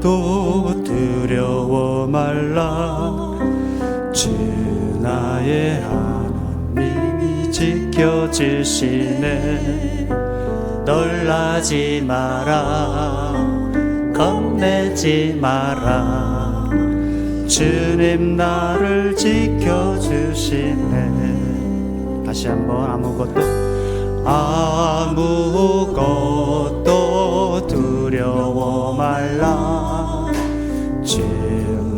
아무것도 두려워 말라. 주 나의 하나님이 지켜주시네. 놀라지 마라, 겁내지 마라. 주님 나를 지켜주시네. 다시 한번 아무것도 두려워 말라. 주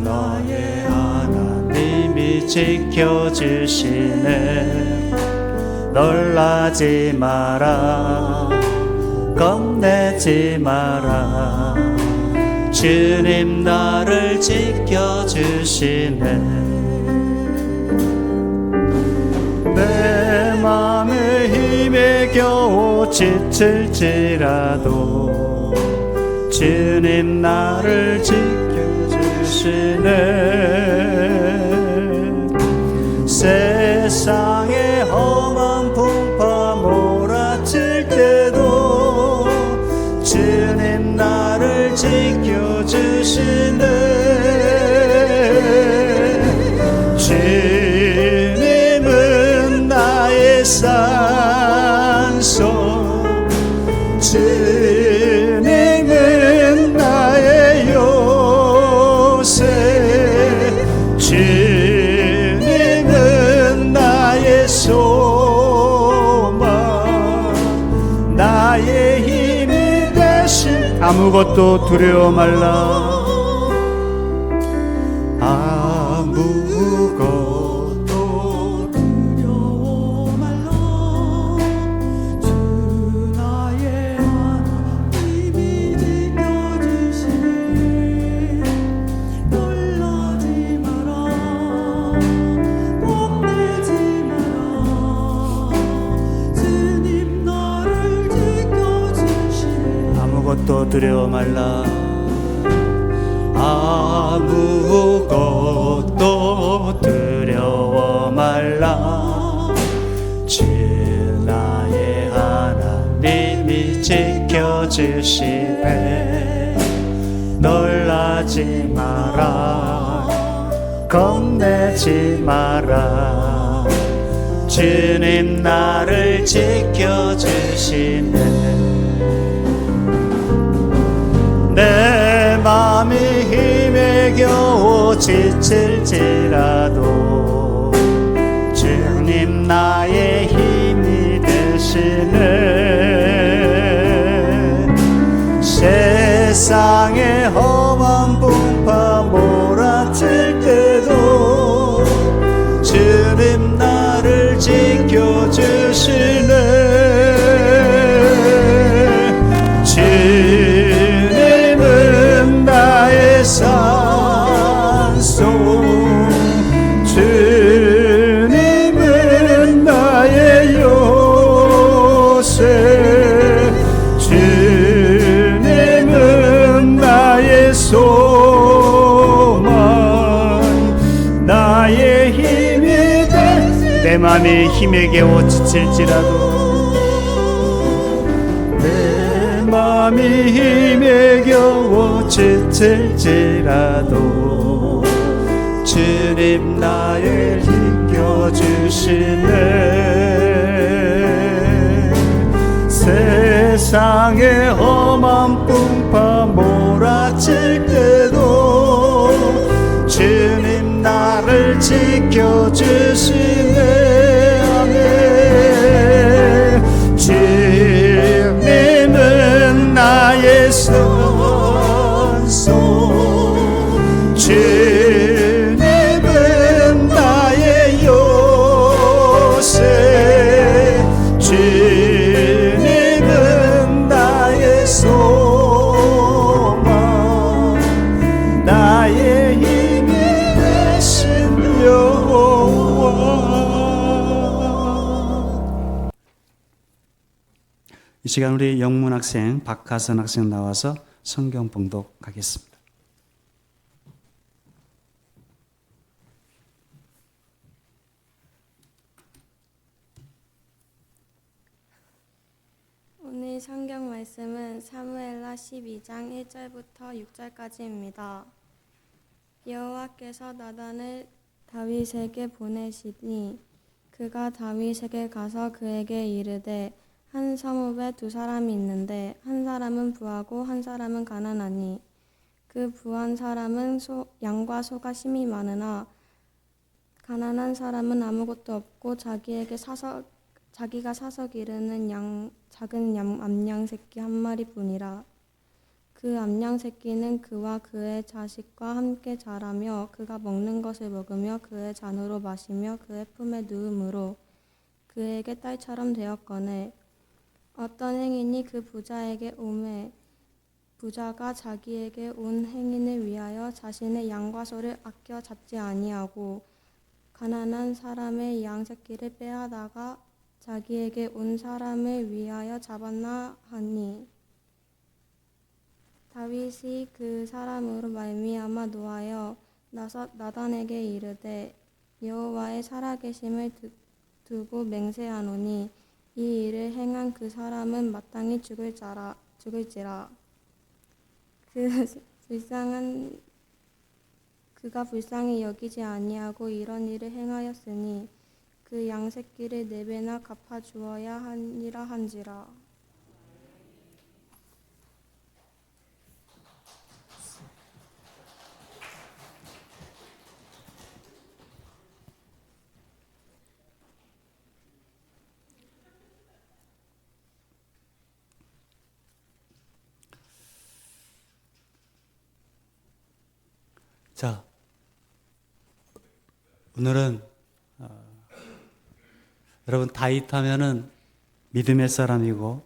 나의 하나님이 지켜주시네. 놀라지 마라, 겁내지 마라. 주님 나를 지켜주시네. 내 맘의 힘에 겨우 지칠지라도 주님 나를 지켜주시네. 세상의 험한 풍파 몰아칠 때도 주님 나를 지켜주시네. 주님은 나의 산소, 주님은 나의 요새, 주님은 나의 소망, 나의 힘이 되신. 아무것도 두려워 말라. 아무것도 두려워 말라. 주 나의 하나님이 지켜주시네. 놀라지 마라, 겁내지 마라. 주님 나를 지켜주시네. 아무것도 두려워 말라. 아무것도 두려워 말라. 주 나의 하나님이 지켜주시네. 놀라지 마라, 겁내지 마라. 주님 나를 지켜주시네. 내 맘이 힘에 겨우 지칠지라도 주님 나의 힘이 되시네. 세상의 험한 풍파 몰아칠 때도 주님 나를 지켜주시네. 산소, 주님은 나의 요새, 주님은 나의 소망, 나의 힘이 돼. 내 맘이 힘에 겨워 지칠지라도, 내 맘이 힘에 겨워 지칠지라도 주님 나를 지켜주시네. 세상의 험한 풍파 몰아칠 때도 주님 나를 지켜주시네. 아멘. 주님은 나의 산소, 주님은 나의 요새, 주님은 나의 소망, 나의 힘이 되신 여호와. 이 시간 우리 영문학생 박하선 학생 나와서 성경 봉독하겠습니다. 오늘 오늘 성경 말씀은 사무엘하 12장 1절부터 6절까지입니다. 여호와께서 나단을 다윗에게 보내시니 그가 다윗에게 가서 그에게 이르되 한 성읍에 두 사람이 있는데 한 사람은 부하고 한 사람은 가난하니 그 부한 사람은 양과 소가 심히 많으나 가난한 사람은 아무것도 없고 자기가 사서 기르는 작은 암양 새끼 한 마리뿐이라. 그 암양 새끼는 그와 그의 자식과 함께 자라며 그가 먹는 것을 먹으며 그의 잔으로 마시며 그의 품에 누움으로 그에게 딸처럼 되었거늘 어떤 행인이 그 부자에게 오매 부자가 자기에게 온 행인을 위하여 자신의 양과 소를 아껴 잡지 아니하고 가난한 사람의 양 새끼를 빼앗아가 자기에게 온 사람을 위하여 잡았나 하니 다윗이 그 사람으로 말미암아 노하여 나단에게 이르되 여호와의 살아계심을 두고 맹세하노니 이 일을 행한 그 사람은 마땅히 죽을지라. 그가 불쌍히 여기지 아니하고 이런 일을 행하였으니 그 양 새끼를 4배나 갚아 주어야 하니라 한지라. 자, 오늘은 여러분 다윗 하면은 믿음의 사람이고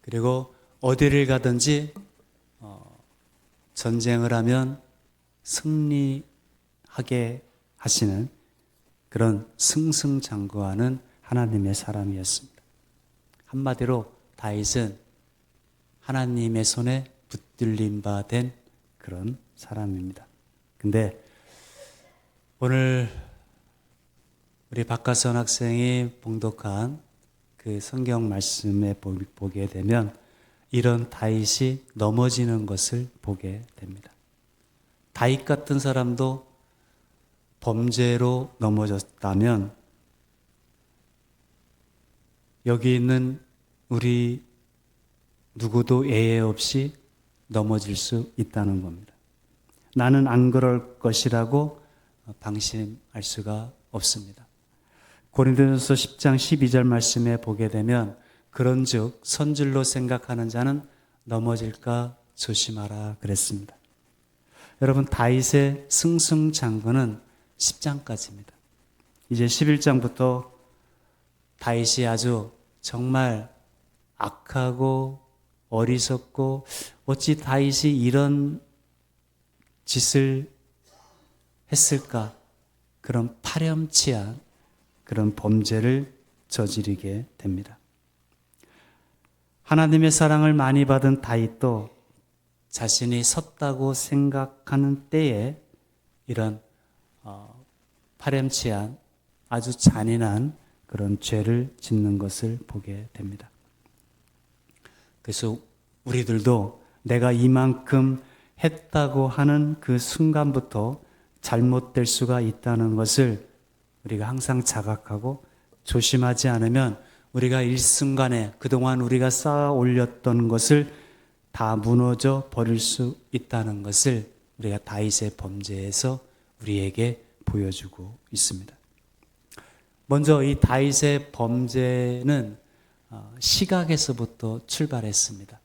그리고 어디를 가든지 전쟁을 하면 승리하게 하시는 그런 승승장구하는 하나님의 사람이었습니다. 한마디로 다윗은 하나님의 손에 붙들린 바 된 그런 사람입니다. 근데 오늘 우리 박가선 학생이 봉독한 그 성경 말씀에 보게 되면 이런 다윗이 넘어지는 것을 보게 됩니다. 다윗 같은 사람도 범죄로 넘어졌다면 여기 있는 우리 누구도 예외 없이 넘어질 수 있다는 겁니다. 나는 안 그럴 것이라고 방심할 수가 없습니다. 고린도전서 10장 12절 말씀에 보게 되면 그런즉 선줄로 생각하는 자는 넘어질까 조심하라 그랬습니다. 여러분 다윗의 승승장구는 10장까지입니다. 이제 11장부터 다윗이 아주 정말 악하고 어리석고 어찌 다윗이 이런 짓을 했을까? 그런 파렴치한 그런 범죄를 저지르게 됩니다. 하나님의 사랑을 많이 받은 다윗도 자신이 섰다고 생각하는 때에 이런 파렴치한 아주 잔인한 그런 죄를 짓는 것을 보게 됩니다. 그래서 우리들도 내가 이만큼 했다고 하는 그 순간부터 잘못될 수가 있다는 것을 우리가 항상 자각하고 조심하지 않으면 우리가 일순간에 그동안 우리가 쌓아 올렸던 것을 다 무너져 버릴 수 있다는 것을 우리가 다윗의 범죄에서 우리에게 보여주고 있습니다. 먼저 이 다윗의 범죄는 시각에서부터 출발했습니다.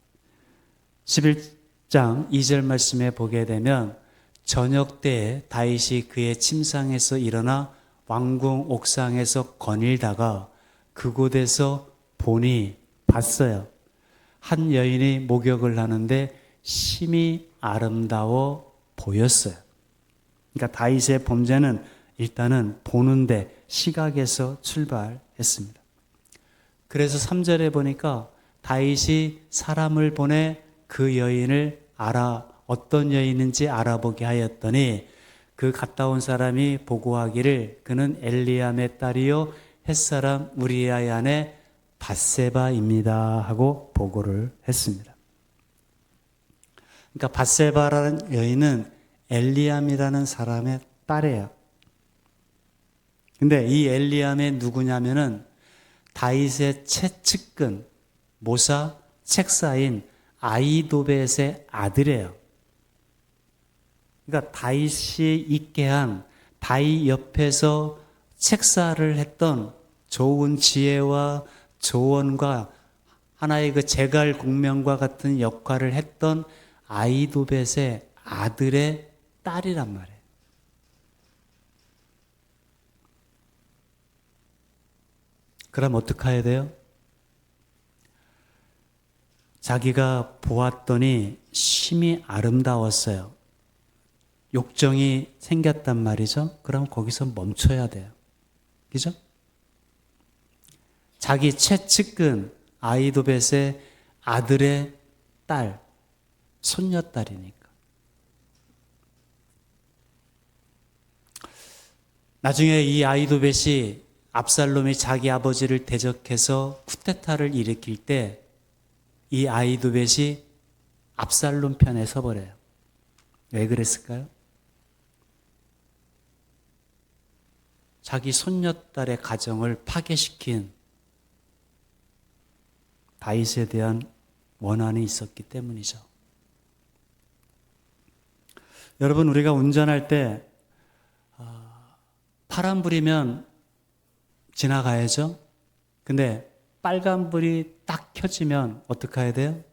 11장 2절 말씀에 보게 되면 저녁 때에 다윗이 그의 침상에서 일어나 왕궁 옥상에서 거닐다가 그곳에서 봤어요. 한 여인이 목욕을 하는데 심히 아름다워 보였어요. 그러니까 다윗의 범죄는 일단은 보는데 시각에서 출발했습니다. 그래서 3절에 보니까 다윗이 사람을 보내 그 여인을 어떤 여인인지 알아보게 하였더니 그 갔다 온 사람이 보고하기를 그는 엘리암의 딸이요 햇사람 우리아의 아내 밧세바입니다 하고 보고를 했습니다. 그러니까 밧세바라는 여인은 엘리암이라는 사람의 딸이에요. 근데 이 엘리암이 누구냐면은 다윗의 최측근 모사 책사인 아히도벳의 아들이에요. 그러니까 다윗이 있게 한 다윗 옆에서 책사를 했던 좋은 지혜와 조언과 하나의 그 제갈 공명과 같은 역할을 했던 아히도벳의 아들의 딸이란 말이에요. 그럼 어떻게 해야 돼요? 자기가 보았더니 심히 아름다웠어요. 욕정이 생겼단 말이죠. 그럼 거기서 멈춰야 돼요. 그죠? 자기 최측근 아히도벳의 아들의 딸, 손녀딸이니까. 나중에 이 아히도벳이 압살롬이 자기 아버지를 대적해서 쿠데타를 일으킬 때 이 아히도벳이 압살롬 편에 서버려요. 왜 그랬을까요? 자기 손녀딸의 가정을 파괴시킨 다윗에 대한 원한이 있었기 때문이죠. 여러분, 우리가 운전할 때 파란불이면 지나가야죠. 근데 빨간불이 딱 켜지면 어떻게 해야 돼요?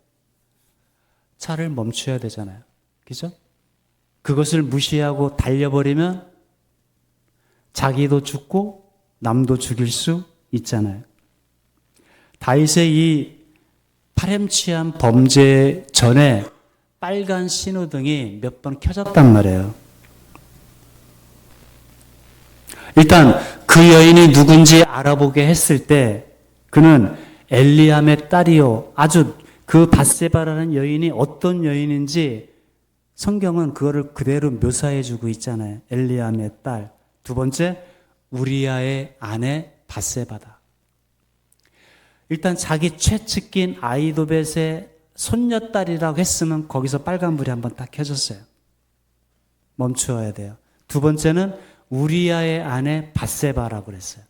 차를 멈춰야 되잖아요. 그죠? 그것을 무시하고 달려버리면 자기도 죽고 남도 죽일 수 있잖아요. 다윗의 이 파렴치한 범죄 전에 빨간 신호등이 몇 번 켜졌단 말이에요. 일단 그 여인이 누군지 알아보게 했을 때 그는 엘리암의 딸이요. 아주 그 밧세바라는 여인이 어떤 여인인지 성경은 그거를 그대로 묘사해주고 있잖아요. 엘리암의 딸. 두 번째, 우리아의 아내 밧세바다. 일단 자기 최측근 아히도벳의 손녀딸이라고 했으면 거기서 빨간불이 한번 딱 켜졌어요. 멈추어야 돼요. 두 번째는 우리아의 아내 밧세바라고 그랬어요.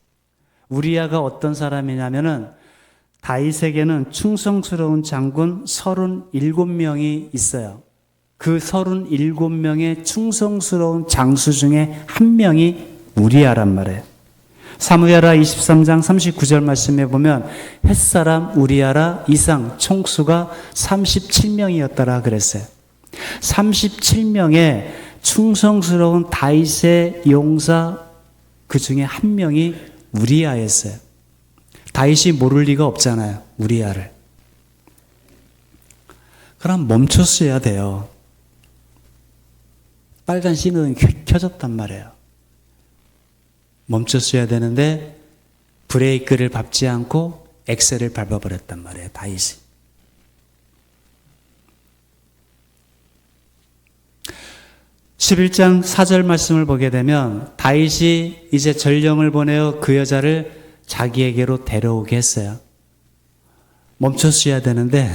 우리아가 어떤 사람이냐면은 다윗에게는 충성스러운 장군 37명이 있어요. 그 37명의 충성스러운 장수 중에 한 명이 우리아란 말이에요. 사무엘하 23장 39절 말씀에 보면 햇사람 우리아라 이상 총수가 37명이었더라 그랬어요. 37명의 충성스러운 다윗의 용사 그 중에 한 명이 우리아였어요. 다윗이 모를 리가 없잖아요. 우리아를. 그럼 멈췄어야 돼요. 빨간 신호등이 켜졌단 말이에요. 멈췄어야 되는데 브레이크를 밟지 않고 엑셀을 밟아버렸단 말이에요. 다윗이. 11장 4절 말씀을 보게 되면 다윗이 이제 전령을 보내어 그 여자를 자기에게로 데려오게 했어요. 멈췄어야 되는데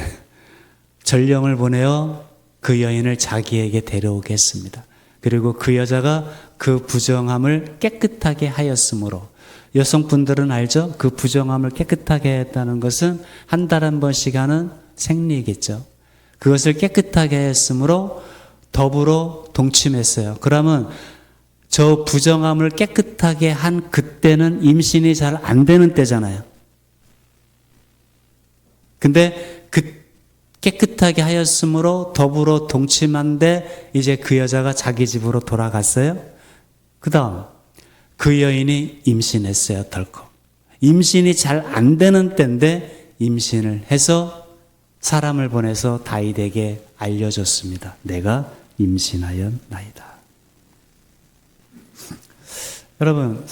전령을 보내어 그 여인을 자기에게 데려오게 했습니다. 그리고 그 여자가 그 부정함을 깨끗하게 하였으므로, 여성분들은 알죠? 그 부정함을 깨끗하게 했다는 것은 한 달 한 번씩 하는 생리겠죠. 그것을 깨끗하게 했으므로 더불어 동침했어요. 그러면 저 부정함을 깨끗하게 한 그때는 임신이 잘 안 되는 때잖아요. 근데 그 깨끗하게 하였으므로 더불어 동침한데 이제 그 여자가 자기 집으로 돌아갔어요. 그 다음 그 여인이 임신했어요. 덜컥. 임신이 잘 안 되는 때인데 임신을 해서 사람을 보내서 다윗에게 알려줬습니다. 내가 임신하였나이다. 여러분,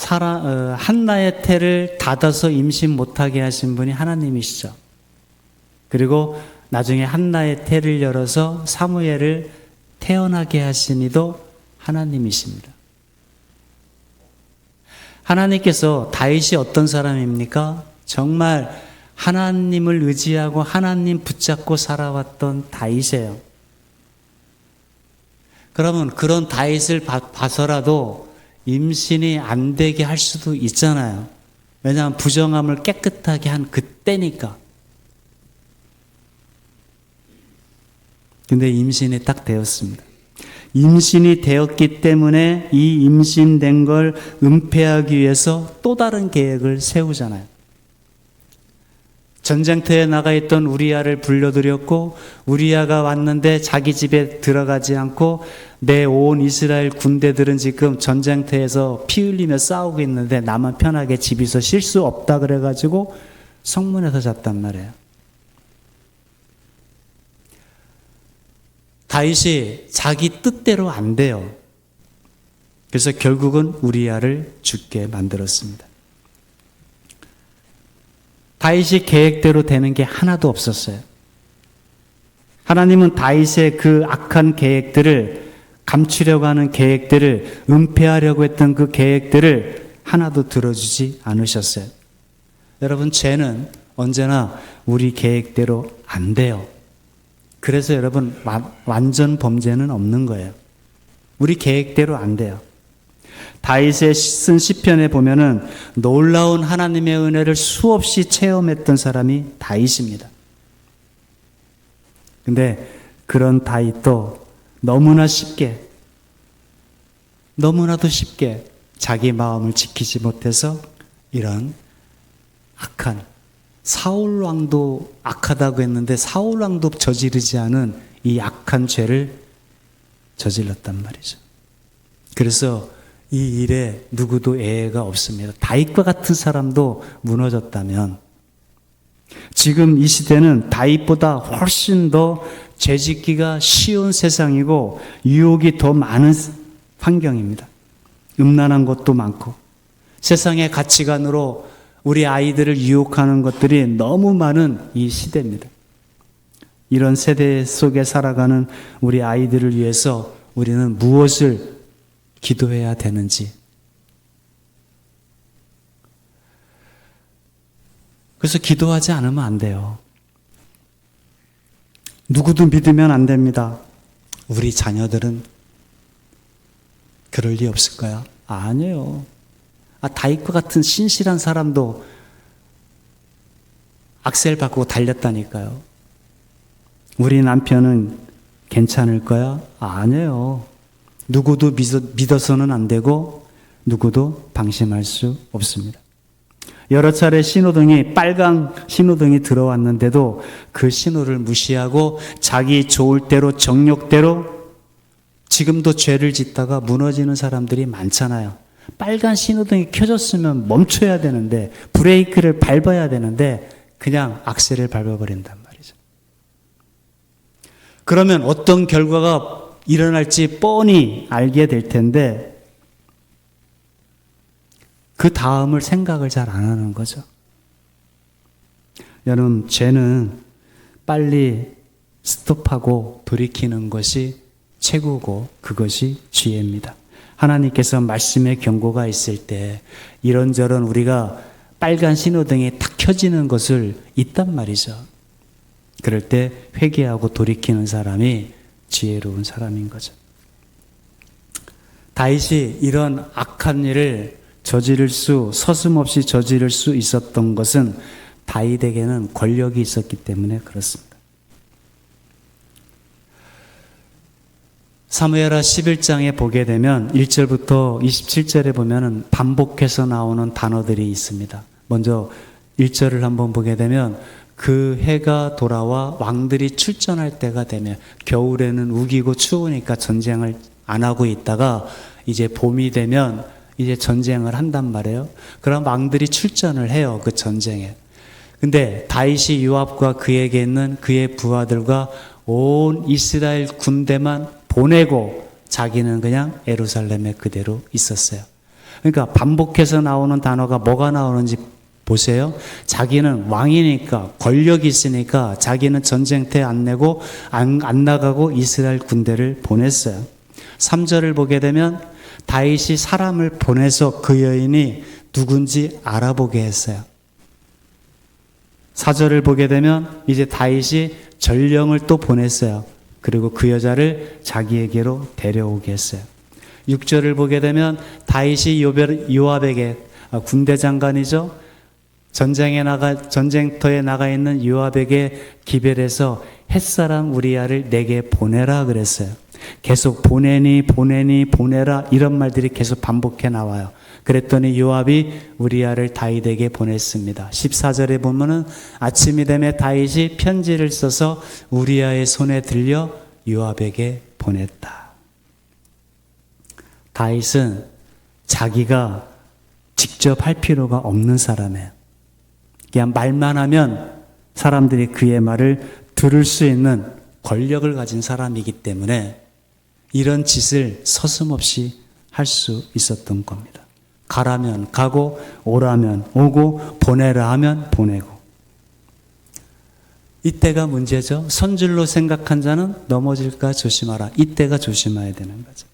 한나의 태를 닫아서 임신 못하게 하신 분이 하나님이시죠. 그리고 나중에 한나의 태를 열어서 사무엘을 태어나게 하신 이도 하나님이십니다. 하나님께서 다윗이 어떤 사람입니까? 정말 하나님을 의지하고 하나님 붙잡고 살아왔던 다윗이에요. 그러면 그런 다윗을 봐서라도 임신이 안 되게 할 수도 있잖아요. 왜냐하면 부정함을 깨끗하게 한 그때니까. 근데 임신이 딱 되었습니다. 임신이 되었기 때문에 이 임신된 걸 은폐하기 위해서 또 다른 계획을 세우잖아요. 전쟁터에 나가 있던 우리야를 불러들였고 우리야가 왔는데 자기 집에 들어가지 않고 내 온 이스라엘 군대들은 지금 전쟁터에서 피 흘리며 싸우고 있는데 나만 편하게 집에서 쉴 수 없다 그래가지고 성문에서 잤단 말이에요. 다윗이 자기 뜻대로 안 돼요. 그래서 결국은 우리야를 죽게 만들었습니다. 다윗이 계획대로 되는 게 하나도 없었어요. 하나님은 다윗의 그 악한 계획들을 감추려고 하는 계획들을 은폐하려고 했던 그 계획들을 하나도 들어주지 않으셨어요. 여러분, 죄는 언제나 우리 계획대로 안 돼요. 그래서 여러분, 완전 범죄는 없는 거예요. 우리 계획대로 안 돼요. 다윗의 쓴 시편에 보면은 놀라운 하나님의 은혜를 수없이 체험했던 사람이 다윗입니다. 근데 그런 다윗도 너무나도 쉽게 자기 마음을 지키지 못해서 이런 악한, 사울 왕도 악하다고 했는데 사울 왕도 저지르지 않은 이 악한 죄를 저질렀단 말이죠. 그래서 이 일에 누구도 예외가 없습니다. 다윗과 같은 사람도 무너졌다면 지금 이 시대는 다윗보다 훨씬 더 죄짓기가 쉬운 세상이고 유혹이 더 많은 환경입니다. 음란한 것도 많고 세상의 가치관으로 우리 아이들을 유혹하는 것들이 너무 많은 이 시대입니다. 이런 세대 속에 살아가는 우리 아이들을 위해서 우리는 무엇을 기도해야 되는지. 그래서 기도하지 않으면 안 돼요. 누구도 믿으면 안 됩니다. 우리 자녀들은 그럴 리 없을까요? 아니에요. 다윗과 같은 신실한 사람도 악셀 바꾸고 달렸다니까요. 우리 남편은 괜찮을 거야? 아니에요. 누구도 믿어서는 안 되고 누구도 방심할 수 없습니다. 여러 차례 빨간 신호등이 들어왔는데도 그 신호를 무시하고 자기 좋을 대로 정욕대로 지금도 죄를 짓다가 무너지는 사람들이 많잖아요. 빨간 신호등이 켜졌으면 멈춰야 되는데 브레이크를 밟아야 되는데 그냥 악셀을 밟아버린단 말이죠. 그러면 어떤 결과가 일어날지 뻔히 알게 될 텐데 그 다음을 생각을 잘 안 하는 거죠. 여러분, 죄는 빨리 스톱하고 돌이키는 것이 최고고 그것이 지혜입니다. 하나님께서 말씀의 경고가 있을 때 이런저런 우리가 빨간 신호등이 탁 켜지는 것을 있단 말이죠. 그럴 때 회개하고 돌이키는 사람이 지혜로운 사람인 거죠. 다윗이 이런 악한 일을 서슴없이 저지를 수 있었던 것은 다윗에게는 권력이 있었기 때문에 그렇습니다. 사무엘하 11장에 보게 되면 1절부터 27절에 보면은 반복해서 나오는 단어들이 있습니다. 먼저 1절을 한번 보게 되면 그 해가 돌아와 왕들이 출전할 때가 되면 겨울에는 우기고 추우니까 전쟁을 안 하고 있다가 이제 봄이 되면 이제 전쟁을 한단 말이에요. 그럼 왕들이 출전을 해요. 그 전쟁에. 근데 다윗이 요압과 그에게 있는 그의 부하들과 온 이스라엘 군대만 보내고 자기는 그냥 예루살렘에 그대로 있었어요. 그러니까 반복해서 나오는 단어가 뭐가 나오는지 보세요. 자기는 왕이니까 권력이 있으니까 자기는 전쟁터에 안 내고 안 나가고 이스라엘 군대를 보냈어요. 3절을 보게 되면 다윗이 사람을 보내서 그 여인이 누군지 알아보게 했어요. 4절을 보게 되면 이제 다윗이 전령을 또 보냈어요. 그리고 그 여자를 자기에게로 데려오게 했어요. 6절을 보게 되면 다윗이 요압에게, 군대 장관이죠. 전쟁터에 나가 있는 요압에게 기별해서 햇사람 우리야를 내게 보내라 그랬어요. 계속 보내라 이런 말들이 계속 반복해 나와요. 그랬더니 요압이 우리야를 다윗에게 보냈습니다. 14절에 보면은 아침이 되매 다윗이 편지를 써서 우리야의 손에 들려 요압에게 보냈다. 다윗은 자기가 직접 할 필요가 없는 사람이에요. 그냥 말만 하면 사람들이 그의 말을 들을 수 있는 권력을 가진 사람이기 때문에 이런 짓을 서슴없이 할 수 있었던 겁니다. 가라면 가고 오라면 오고 보내라 하면 보내고. 이때가 문제죠. 선줄로 생각한 자는 넘어질까 조심하라. 이때가 조심해야 되는 거죠.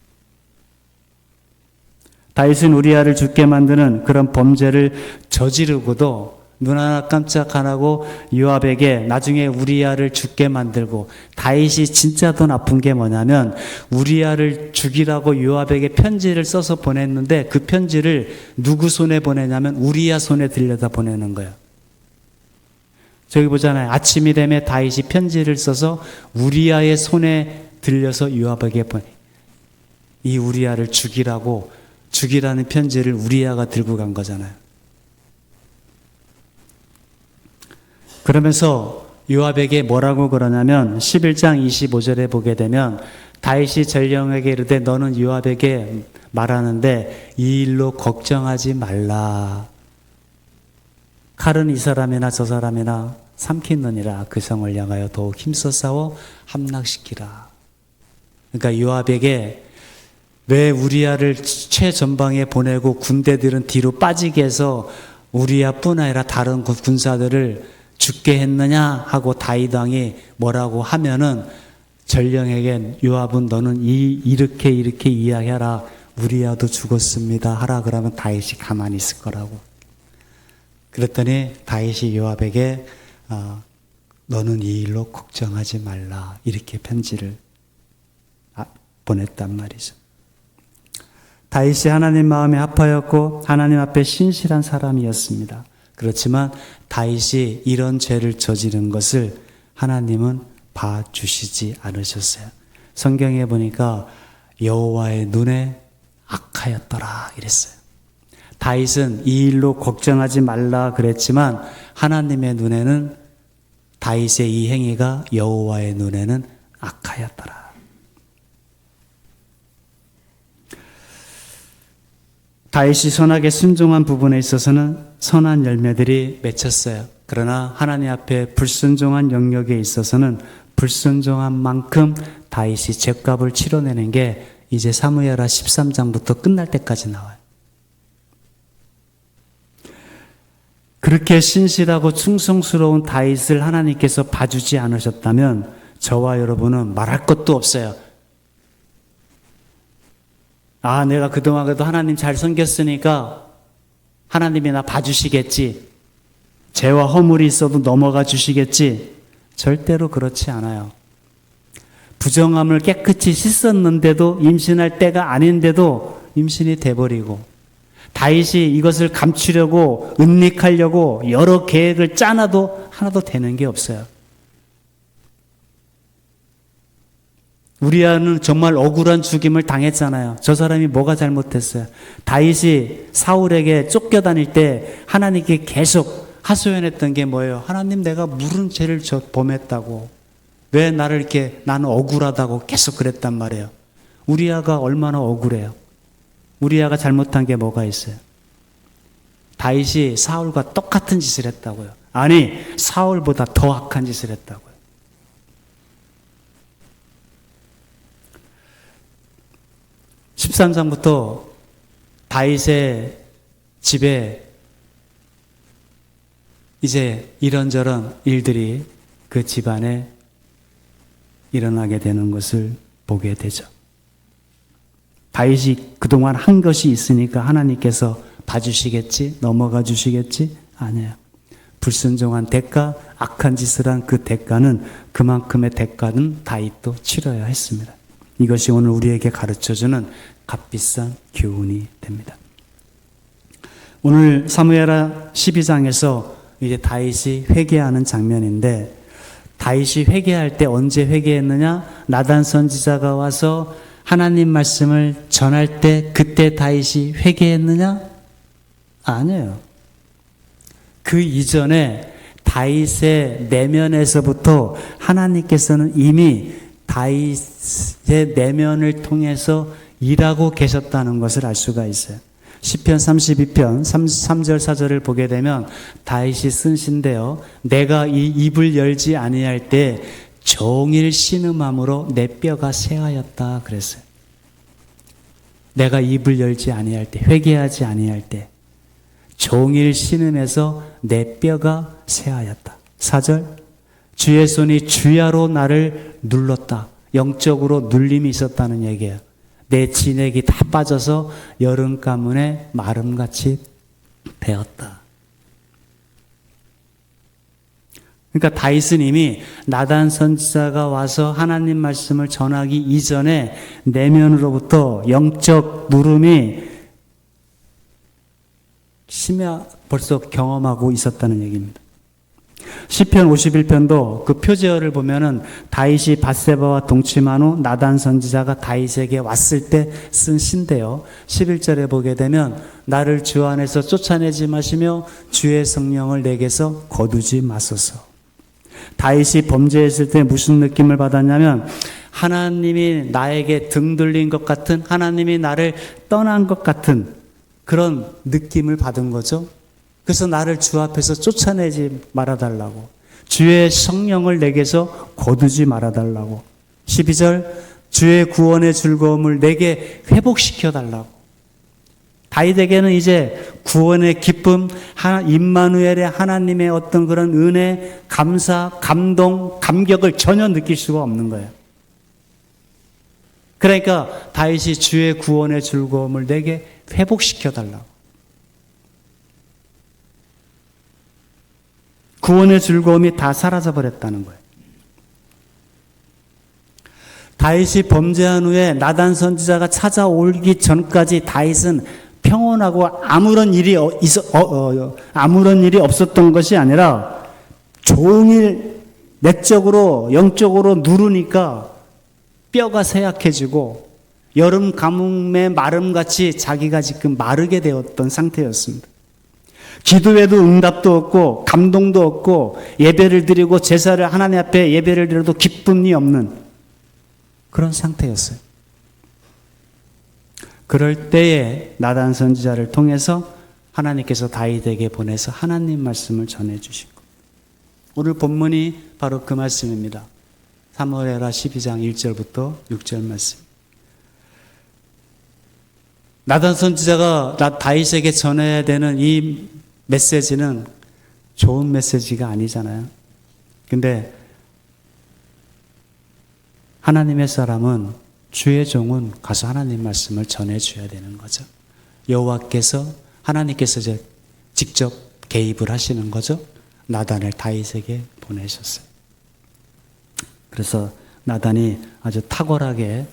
다윗은 우리아를 죽게 만드는 그런 범죄를 저지르고도 눈 하나 깜짝 안 하고 요압에게 나중에 우리아를 죽게 만들고, 다윗이 진짜 더 나쁜 게 뭐냐면 우리아를 죽이라고 요압에게 편지를 써서 보냈는데 그 편지를 누구 손에 보내냐면 우리아 손에 들려다 보내는 거예요. 저기 보잖아요. 아침이 되면 다윗이 편지를 써서 우리아의 손에 들려서 요압에게 보내. 이 우리아를 죽이라는 편지를 우리아가 들고 간 거잖아요. 그러면서 요압에게 뭐라고 그러냐면 11장 25절에 보게 되면 다윗이 전령에게 이르되 너는 요압에게 말하는데 이 일로 걱정하지 말라. 칼은 이 사람이나 저 사람이나 삼키느니라. 그 성을 향하여 더욱 힘써 싸워 함락시키라. 그러니까 요압에게 왜 우리아를 최전방에 보내고 군대들은 뒤로 빠지게 해서 우리아뿐 아니라 다른 군사들을 죽게 했느냐 하고 다윗 왕이 뭐라고 하면은 전령에게 요압은 너는 이렇게 이야기하라. 우리아도 죽었습니다 하라. 그러면 다윗이 가만히 있을 거라고. 그랬더니 다윗이 요압에게 너는 이 일로 걱정하지 말라. 이렇게 편지를 보냈단 말이죠. 다윗이 하나님 마음에 합하였고 하나님 앞에 신실한 사람이었습니다. 그렇지만 다윗이 이런 죄를 저지른 것을 하나님은 봐주시지 않으셨어요. 성경에 보니까 여호와의 눈에 악하였더라 이랬어요. 다윗은 이 일로 걱정하지 말라 그랬지만 하나님의 눈에는 다윗의 이 행위가 여호와의 눈에는 악하였더라. 다윗이 선하게 순종한 부분에 있어서는 선한 열매들이 맺혔어요. 그러나 하나님 앞에 불순종한 영역에 있어서는 불순종한 만큼 다윗이 죗값을 치러내는 게 이제 사무엘하 13장부터 끝날 때까지 나와요. 그렇게 신실하고 충성스러운 다윗을 하나님께서 봐주지 않으셨다면 저와 여러분은 말할 것도 없어요. 내가 그동안 그래도 하나님 잘 섬겼으니까 하나님이 나 봐주시겠지. 죄와 허물이 있어도 넘어가 주시겠지. 절대로 그렇지 않아요. 부정함을 깨끗이 씻었는데도, 임신할 때가 아닌데도 임신이 돼버리고, 다윗이 이것을 감추려고 은닉하려고 여러 계획을 짜놔도 하나도 되는 게 없어요. 우리아는 정말 억울한 죽임을 당했잖아요. 저 사람이 뭐가 잘못했어요? 다윗이 사울에게 쫓겨다닐 때 하나님께 계속 하소연했던 게 뭐예요? 하나님, 내가 무슨 죄를 범했다고, 왜 나를 이렇게, 나는 억울하다고 계속 그랬단 말이에요. 우리아가 얼마나 억울해요. 우리아가 잘못한 게 뭐가 있어요? 다윗이 사울과 똑같은 짓을 했다고요. 아니, 사울보다 더 악한 짓을 했다고요. 13장부터 다윗의 집에 이제 이런저런 일들이 그 집안에 일어나게 되는 것을 보게 되죠. 다윗이 그동안 한 것이 있으니까 하나님께서 봐주시겠지? 넘어가 주시겠지? 아니에요. 불순종한 대가, 악한 짓을 한 그 대가는, 그만큼의 대가는 다윗도 치러야 했습니다. 이것이 오늘 우리에게 가르쳐주는 값비싼 교훈이 됩니다. 오늘 사무엘하 12장에서 이제 다윗이 회개하는 장면인데, 다윗이 회개할 때 언제 회개했느냐? 나단 선지자가 와서 하나님 말씀을 전할 때 그때 다윗이 회개했느냐? 아니에요. 그 이전에 다윗의 내면에서부터 하나님께서는 이미 다윗의 내면을 통해서 일하고 계셨다는 것을 알 수가 있어요. 시편 32편 3절 4절을 보게 되면 다윗이 쓴 시인데요. 내가 이 입을 열지 아니할 때 종일 신음함으로 내 뼈가 쇠하였다 그랬어요. 내가 입을 열지 아니할 때, 회개하지 아니할 때 종일 신음해서 내 뼈가 쇠하였다. 4절, 주의 손이 주야로 나를 눌렀다. 영적으로 눌림이 있었다는 얘기예요. 내 진액이 다 빠져서 여름 가문에 마름같이 되었다. 그러니까 다윗은 이미 나단 선지자가 와서 하나님 말씀을 전하기 이전에 내면으로부터 영적 누름이 벌써 경험하고 있었다는 얘기입니다. 시편 51편도 그 표제어를 보면은 다윗이 밧세바와 동침한 후 나단 선지자가 다윗에게 왔을 때 쓴 시인데요. 11절에 보게 되면 나를 주 안에서 쫓아내지 마시며 주의 성령을 내게서 거두지 마소서. 다윗이 범죄했을 때 무슨 느낌을 받았냐면 하나님이 나에게 등 돌린 것 같은, 하나님이 나를 떠난 것 같은 그런 느낌을 받은 거죠. 그래서 나를 주 앞에서 쫓아내지 말아달라고, 주의 성령을 내게서 거두지 말아달라고, 12절 주의 구원의 즐거움을 내게 회복시켜달라고. 다윗에게는 이제 구원의 기쁨, 임마누엘의 하나님의 어떤 그런 은혜, 감사, 감동, 감격을 전혀 느낄 수가 없는 거예요. 그러니까 다윗이 주의 구원의 즐거움을 내게 회복시켜달라고. 구원의 즐거움이 다 사라져버렸다는 거예요. 다윗이 범죄한 후에 나단 선지자가 찾아오기 전까지 다윗은 평온하고 아무런 일이 없었던 것이 아니라 종일 내적으로 영적으로 누르니까 뼈가 쇠약해지고 여름 가뭄의 마름같이 자기가 지금 마르게 되었던 상태였습니다. 기도에도 응답도 없고 감동도 없고 예배를 드리고 제사를 하나님 앞에 예배를 드려도 기쁨이 없는 그런 상태였어요. 그럴 때에 나단 선지자를 통해서 하나님께서 다윗에게 보내서 하나님 말씀을 전해주신 것. 오늘 본문이 바로 그 말씀입니다. 사무엘하 12장 1절부터 6절 말씀. 나단 선지자가 다윗에게 전해야 되는 이 메시지는 좋은 메시지가 아니잖아요. 근데 하나님의 사람은, 주의 종은 가서 하나님 말씀을 전해줘야 되는 거죠. 여호와께서, 하나님께서 이제 직접 개입을 하시는 거죠. 나단을 다윗에게 보내셨어요. 그래서 나단이 아주 탁월하게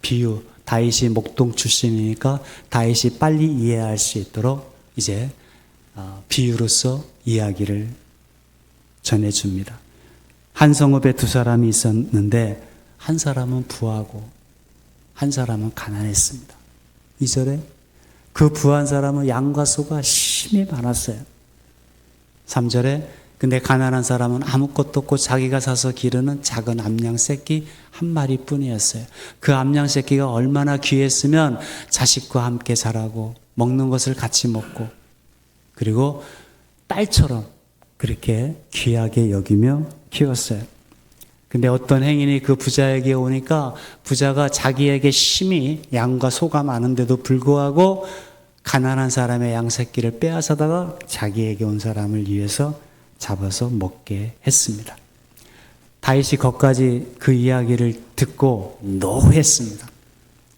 비유, 다윗이 목동 출신이니까 다윗이 빨리 이해할 수 있도록 이제 비유로서 이야기를 전해줍니다. 한 성읍에 두 사람이 있었는데 한 사람은 부하고 한 사람은 가난했습니다. 2절에 그 부한 사람은 양과 소가 심히 많았어요. 3절에 근데 가난한 사람은 아무것도 없고 자기가 사서 기르는 작은 암양 새끼 한 마리뿐이었어요. 그 암양 새끼가 얼마나 귀했으면 자식과 함께 자라고 먹는 것을 같이 먹고 그리고 딸처럼 그렇게 귀하게 여기며 키웠어요. 근데 어떤 행인이 그 부자에게 오니까 부자가 자기에게 심히 양과 소가 많은데도 불구하고 가난한 사람의 양 새끼를 빼앗아다가 자기에게 온 사람을 위해서 잡아서 먹게 했습니다. 다윗이 거기까지 그 이야기를 듣고 노했습니다.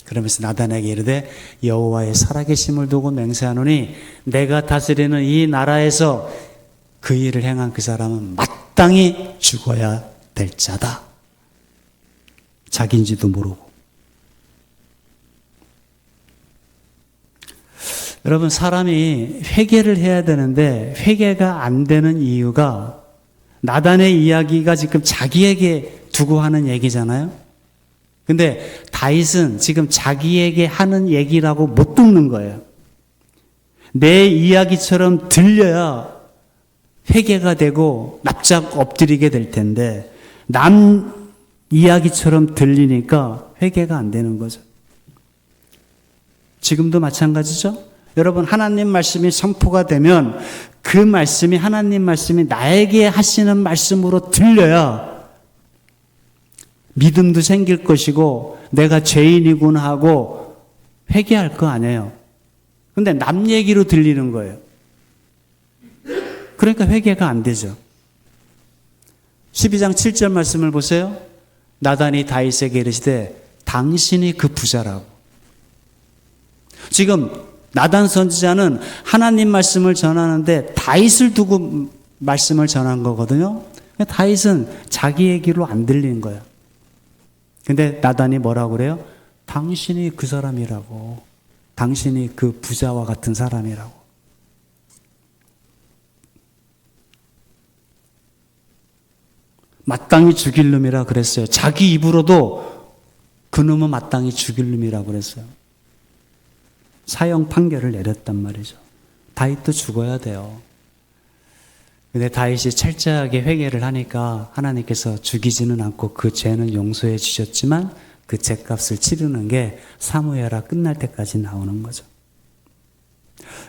그러면서 나단에게 이르되 여호와의 살아계심을 두고 맹세하노니 내가 다스리는 이 나라에서 그 일을 행한 그 사람은 마땅히 죽어야 될 자다. 자기인지도 모르고. 여러분, 사람이 회개를 해야 되는데 회개가 안 되는 이유가 나단의 이야기가 지금 자기에게 두고 하는 얘기잖아요. 근데 다윗은 지금 자기에게 하는 얘기라고 못 듣는 거예요. 내 이야기처럼 들려야 회개가 되고 납작 엎드리게 될 텐데 남 이야기처럼 들리니까 회개가 안 되는 거죠. 지금도 마찬가지죠. 여러분, 하나님 말씀이 선포가 되면 그 말씀이 하나님 말씀이 나에게 하시는 말씀으로 들려야 믿음도 생길 것이고 내가 죄인이구나 하고 회개할 거 아니에요. 근데 남 얘기로 들리는 거예요. 그러니까 회개가 안 되죠. 12장 7절 말씀을 보세요. 나단이 다윗에게 이르시되 당신이 그 부자라고. 지금 나단 선지자는 하나님 말씀을 전하는데 다윗을 두고 말씀을 전한 거거든요. 다윗은 자기 얘기로 안 들리는 거예요. 근데 나단이 뭐라고 그래요? 당신이 그 사람이라고. 당신이 그 부자와 같은 사람이라고. 마땅히 죽일 놈이라 그랬어요. 자기 입으로도 그놈은 마땅히 죽일 놈이라고 그랬어요. 사형 판결을 내렸단 말이죠. 다윗도 죽어야 돼요. 근데 다윗이 철저하게 회개를 하니까 하나님께서 죽이지는 않고 그 죄는 용서해 주셨지만 그 죄값을 치르는 게 사무엘하 끝날 때까지 나오는 거죠.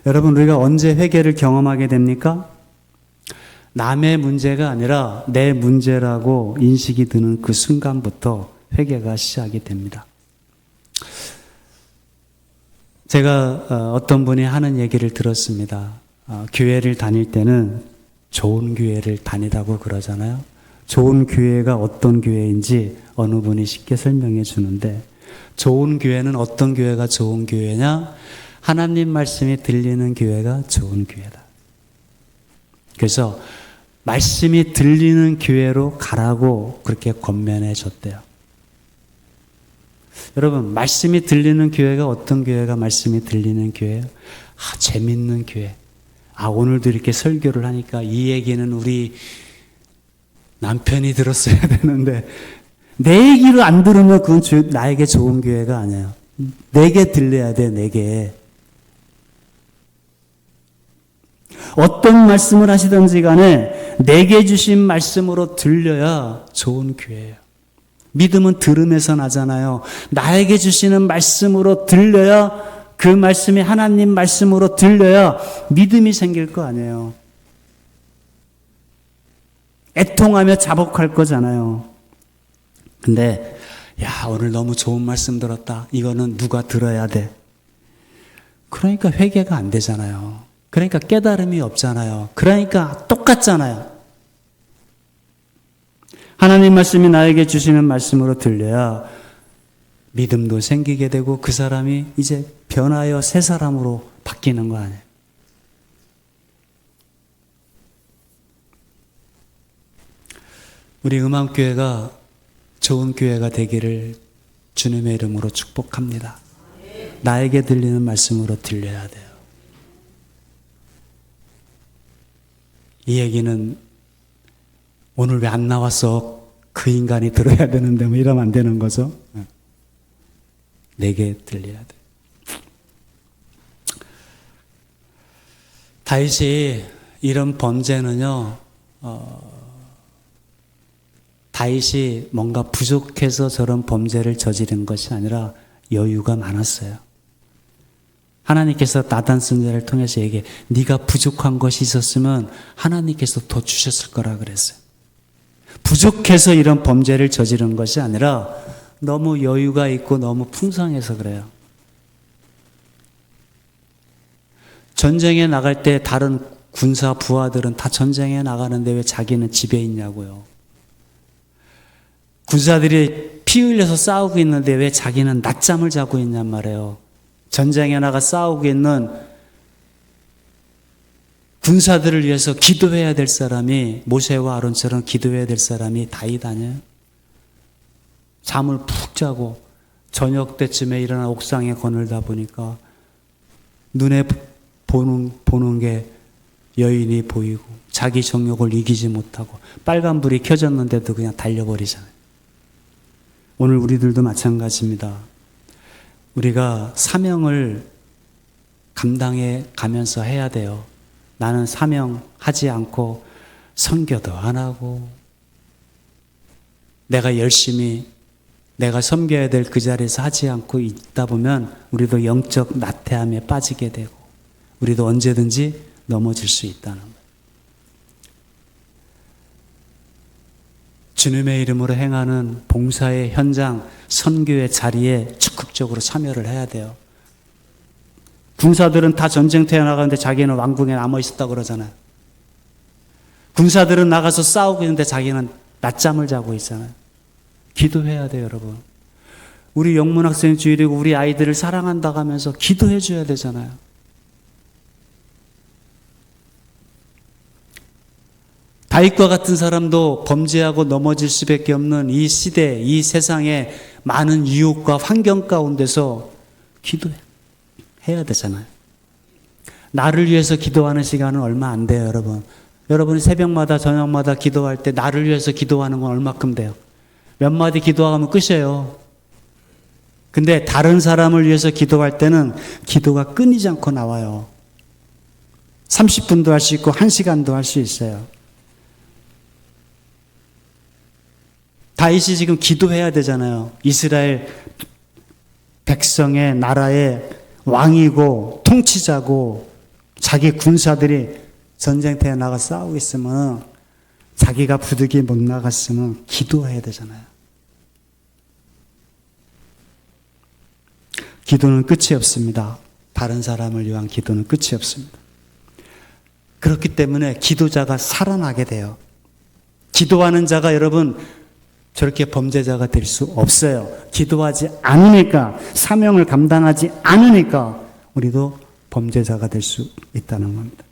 여러분, 우리가 언제 회개를 경험하게 됩니까? 남의 문제가 아니라 내 문제라고 인식이 드는 그 순간부터 회개가 시작이 됩니다. 제가 어떤 분이 하는 얘기를 들었습니다. 교회를 다닐 때는 좋은 교회를 다니라고 그러잖아요. 좋은 교회가 어떤 교회인지 어느 분이 쉽게 설명해 주는데, 좋은 교회는 어떤 교회가 좋은 교회냐? 하나님 말씀이 들리는 교회가 좋은 교회다. 그래서 말씀이 들리는 교회로 가라고 그렇게 권면해 줬대요. 여러분, 말씀이 들리는 교회가 어떤 교회가 말씀이 들리는 교회예요? 재밌는 교회. 오늘도 이렇게 설교를 하니까 이 얘기는 우리 남편이 들었어야 되는데 내 얘기를 안 들으면 그건 나에게 좋은 교회가 아니에요. 내게 들려야 돼, 내게. 어떤 말씀을 하시든지 간에 내게 주신 말씀으로 들려야 좋은 교회예요. 믿음은 들음에서 나잖아요. 나에게 주시는 말씀으로 들려야, 그 말씀이 하나님 말씀으로 들려야 믿음이 생길 거 아니에요. 애통하며 자복할 거잖아요. 근데 오늘 너무 좋은 말씀 들었다. 이거는 누가 들어야 돼. 그러니까 회개가 안 되잖아요. 그러니까 깨달음이 없잖아요. 그러니까 똑같잖아요. 하나님 말씀이 나에게 주시는 말씀으로 들려야 믿음도 생기게 되고 그 사람이 이제 변하여 새 사람으로 바뀌는 거 아니에요. 우리 음암교회가 좋은 교회가 되기를 주님의 이름으로 축복합니다. 나에게 들리는 말씀으로 들려야 돼요. 이 얘기는 오늘 왜 안 나왔어? 그 인간이 들어야 되는데 뭐 이러면 안 되는 거죠. 내게 들려야 돼. 다윗이 이런 범죄는요, 다윗이 뭔가 부족해서 저런 범죄를 저지른 것이 아니라 여유가 많았어요. 하나님께서 나단 선지자를 통해서 얘기해, 네가 부족한 것이 있었으면 하나님께서 더 주셨을 거라 그랬어요. 부족해서 이런 범죄를 저지른 것이 아니라 너무 여유가 있고 너무 풍성해서 그래요. 전쟁에 나갈 때 다른 군사 부하들은 다 전쟁에 나가는데 왜 자기는 집에 있냐고요. 군사들이 피 흘려서 싸우고 있는데 왜 자기는 낮잠을 자고 있냔 말이에요. 전쟁에 나가 싸우고 있는 군사들을 위해서 기도해야 될 사람이, 모세와 아론처럼 기도해야 될 사람이 다윗 아니에요? 잠을 푹 자고 저녁 때쯤에 일어나 옥상에 거늘다 보니까 눈에 보는 게 여인이 보이고 자기 정욕을 이기지 못하고 빨간불이 켜졌는데도 그냥 달려버리잖아요. 오늘 우리들도 마찬가지입니다. 우리가 사명을 감당해 가면서 해야 돼요. 나는 사명하지 않고 선교도 안 하고 내가 열심히 내가 섬겨야 될 그 자리에서 하지 않고 있다 보면 우리도 영적 나태함에 빠지게 되고 우리도 언제든지 넘어질 수 있다는 거예요. 주님의 이름으로 행하는 봉사의 현장, 선교의 자리에 적극적으로 참여를 해야 돼요. 군사들은 다 전쟁터에 나가는데 자기는 왕궁에 남아 있었다고 그러잖아요. 군사들은 나가서 싸우고 있는데 자기는 낮잠을 자고 있잖아요. 기도해야 돼요, 여러분. 우리 영문학생 주일이고 우리 아이들을 사랑한다고 하면서 기도해 줘야 되잖아요. 다윗과 같은 사람도 범죄하고 넘어질 수밖에 없는 이 시대, 이 세상의 많은 유혹과 환경 가운데서 기도해야 되잖아요. 나를 위해서 기도하는 시간은 얼마 안 돼요, 여러분. 여러분이 새벽마다 저녁마다 기도할 때 나를 위해서 기도하는 건 얼마큼 돼요? 몇 마디 기도하면 끝이에요. 근데 다른 사람을 위해서 기도할 때는 기도가 끊이지 않고 나와요. 30분도 할 수 있고 1시간도 할 수 있어요. 다윗이 지금 기도해야 되잖아요. 이스라엘 백성의 나라의 왕이고 통치자고 자기 군사들이 전쟁터에 나가 싸우고 있으면 자기가 부득이 못 나갔으면 기도해야 되잖아요. 기도는 끝이 없습니다. 다른 사람을 위한 기도는 끝이 없습니다. 그렇기 때문에 기도자가 살아나게 돼요. 기도하는 자가 여러분 저렇게 범죄자가 될 수 없어요. 기도하지 않으니까, 사명을 감당하지 않으니까 우리도 범죄자가 될 수 있다는 겁니다.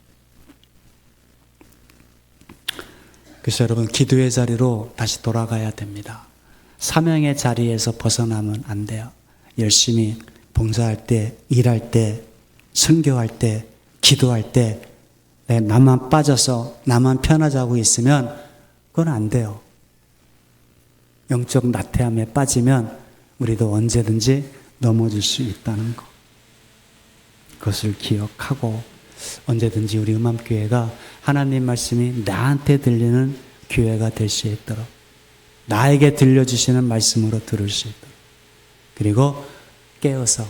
그래서 여러분 기도의 자리로 다시 돌아가야 됩니다. 사명의 자리에서 벗어나면 안 돼요. 열심히 봉사할 때, 일할 때, 선교할 때, 기도할 때 나만 빠져서 나만 편하자고 있으면 그건 안 돼요. 영적 나태함에 빠지면 우리도 언제든지 넘어질 수 있다는 것. 그것을 기억하고 언제든지 우리 음암교회가 하나님 말씀이 나한테 들리는 교회가 될 수 있도록 나에게 들려주시는 말씀으로 들을 수 있도록 그리고 깨어서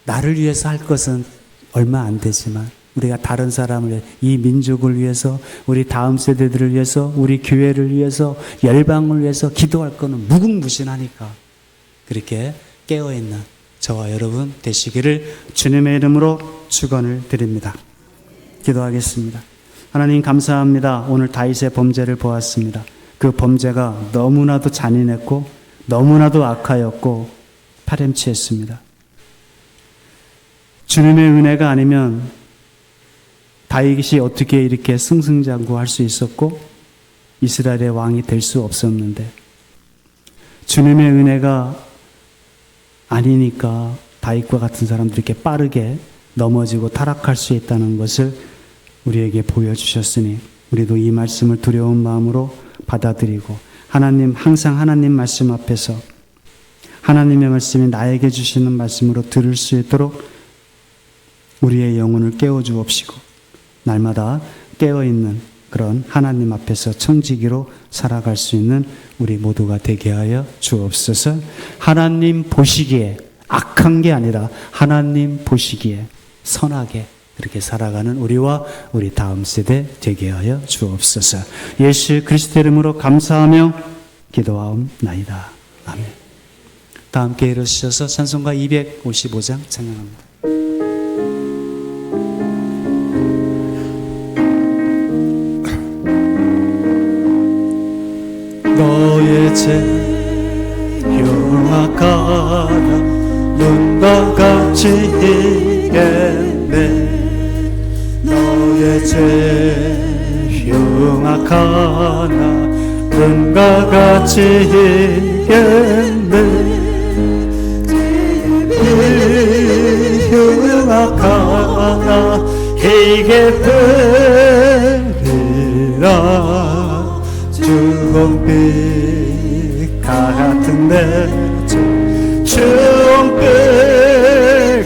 나를 위해서 할 것은 얼마 안 되지만 우리가 다른 사람을 위해 이 민족을 위해서 우리 다음 세대들을 위해서 우리 교회를 위해서 열방을 위해서 기도할 거는 무궁무진하니까 그렇게 깨어있는 저와 여러분 되시기를 주님의 이름으로 축원을 드립니다. 기도하겠습니다. 하나님 감사합니다. 오늘 다윗의 범죄를 보았습니다. 그 범죄가 너무나도 잔인했고 너무나도 악하였고 파렴치했습니다. 주님의 은혜가 아니면 다윗이 어떻게 이렇게 승승장구할 수 있었고 이스라엘의 왕이 될 수 없었는데 주님의 은혜가 아니니까 다윗과 같은 사람들이 이렇게 빠르게 넘어지고 타락할 수 있다는 것을 우리에게 보여주셨으니 우리도 이 말씀을 두려운 마음으로 받아들이고 하나님 항상 하나님 말씀 앞에서 하나님의 말씀이 나에게 주시는 말씀으로 들을 수 있도록 우리의 영혼을 깨워주옵시고 날마다 깨어있는 그런 하나님 앞에서 청지기로 살아갈 수 있는 우리 모두가 되게 하여 주옵소서. 하나님 보시기에 악한 게 아니라 하나님 보시기에 선하게 그렇게 살아가는 우리와 우리 다음 세대 되게 하여 주옵소서. 예수 그리스도 이름으로 감사하며 기도하옵나이다. 아멘. 다 함께 일어서셔서 찬송가 255장 찬양합니다. 너의 죄 흉악하다 눈과 같이 이겠네 너의 너의 죄 흉악하나 눈과 같이 있겠네. 흉악하나 이게 되리라. 주홍빛 같은 내 죄, 주홍빛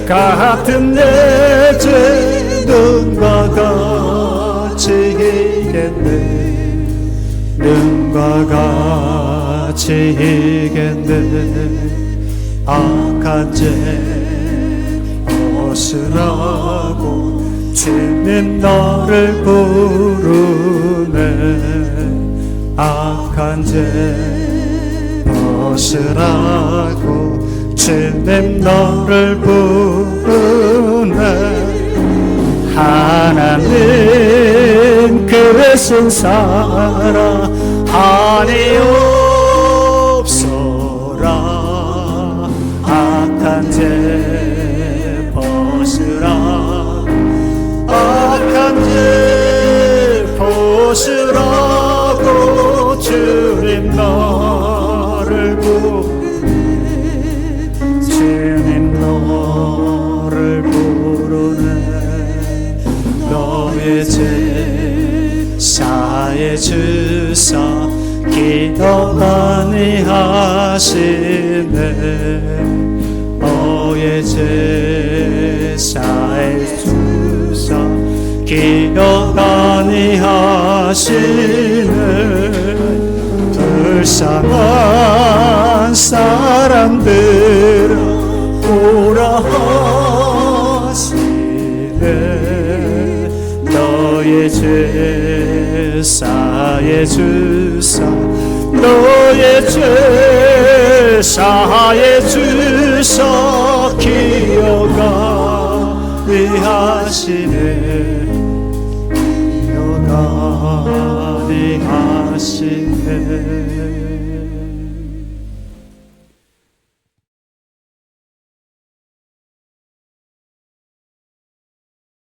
같은 내 죄 눈과 같이 이겠네. 눈과 같이 이겠네. 악한 죄 벗으라고 주님 너를 부르네. 악한 죄 벗으라고 주님 너를 부르네. 하나님 그 신사라 한이 없어라. 악한 죄 벗으라. 악한 죄 벗으라고 주님 너를 부르네. 주님 너를 부르네. 너의 죄 사해 주사 기도 많이 하시네. 너의 죄 사해 주사 기도 많이 하시네. 불쌍한 사람들아 오라 하시네. 너의 죄 사해 주사 너의 죄 사해 주사 기억하리 하시네. 기억하리 하시네.